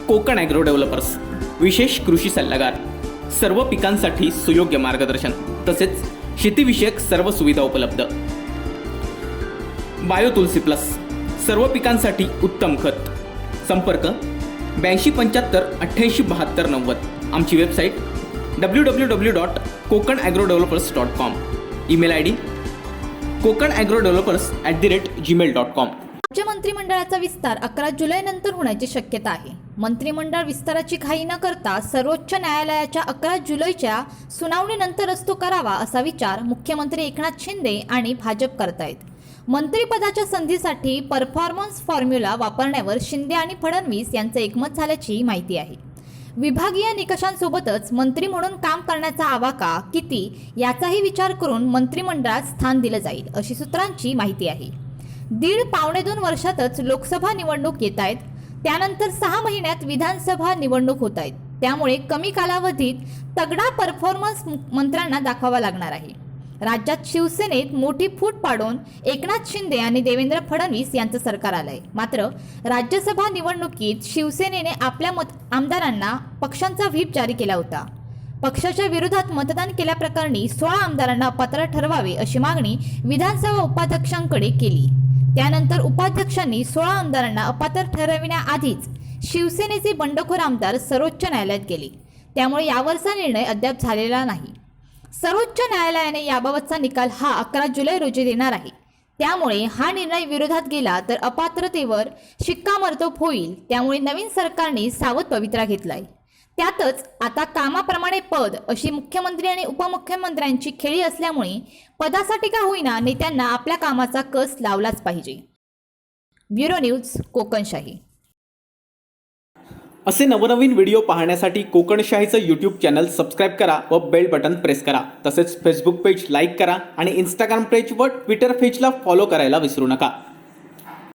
Konkan agro developers विशेष कृषी सल्लागार, सर्व पिकांसाठी सुयोग्य मार्गदर्शन तसेच शेतीविषयक सर्व सुविधा उपलब्ध. बायो तुलसी प्लस सर्व पिकांसाठी उत्तम खत. संपर्क 8275 88 72 90. आमची website www.kokanagroddevelopers.com. Email ID kokanagroddevelopers@gmail.com. राज्य मंत्रिमंडळाचा विस्तार 11 जुलैनंतर होण्याची शक्यता आहे. मंत्रिमंडळ विस्ताराची घाई न करता सर्वोच्च न्यायालयाच्या 11 जुलैच्या सुनावणीनंतरच तो करावा असा विचार मुख्यमंत्री एकनाथ शिंदे आणि भाजप करतायत. मंत्रिपदाच्या संधीसाठी परफॉर्मन्स फॉर्म्युला वापरण्यावर शिंदे आणि फडणवीस यांचं एकमत झाल्याची माहिती आहे. विभागीय निकषांसोबतच मंत्री म्हणून काम करण्याचा आवाका किती याचाही विचार करून मंत्रिमंडळात स्थान दिलं जाईल अशी सूत्रांची माहिती आहे. 1.5-2 वर्षातच लोकसभा निवडणूक येत आहेत, त्यानंतर 6 महिन्यात विधानसभा निवडणूक होत आहेत. त्यामुळे कमी कालावधीत तगडा परफॉर्मन्स मंत्र्यांना दाखवावा लागणार आहे. राज्यात शिवसेनेत मोठी फूट पाडून एकनाथ शिंदे आणि देवेंद्र फडणवीस यांचं सरकार आलंय. मात्र राज्यसभा निवडणुकीत शिवसेनेने आपल्या आमदारांना पक्षांचा व्हीप जारी केला होता. पक्षाच्या विरोधात मतदान केल्याप्रकरणी 16 आमदारांना अपात्र ठरवावे अशी मागणी विधानसभा उपाध्यक्षांकडे केली. त्यानंतर उपाध्यक्षांनी 16 आमदारांना अपात्र ठरविण्याआधीच शिवसेनेचे बंडखोर आमदार सर्वोच्च न्यायालयात गेले. त्यामुळे यावरचा निर्णय अद्याप झालेला नाही. सर्वोच्च न्यायालयाने याबाबतचा निकाल हा 11 जुलै रोजी देणार आहे. त्यामुळे हा निर्णय विरोधात गेला तर अपात्रतेवर शिक्कामोर्तब होईल. त्यामुळे नवीन सरकारने सावध पवित्रा घेतलाय. त्यातच आता कामाप्रमाणे पद अशी मुख्यमंत्री आणि उपमुख्यमंत्र्यांची खेळी असल्यामुळे पदासाठी का होईना नेत्यांना आपल्या कामाचा कस लावलाच पाहिजे. Bureau news Kokanshahi. असे नवनवीन व्हिडिओ पाहण्यासाठी कोकणशाहीचं यूट्यूब चॅनल सबस्क्राईब करा व बेल बटन प्रेस करा. तसेच फेसबुक पेज लाईक करा आणि इंस्टाग्राम पेज व ट्विटर पेजला फॉलो करायला विसरू नका.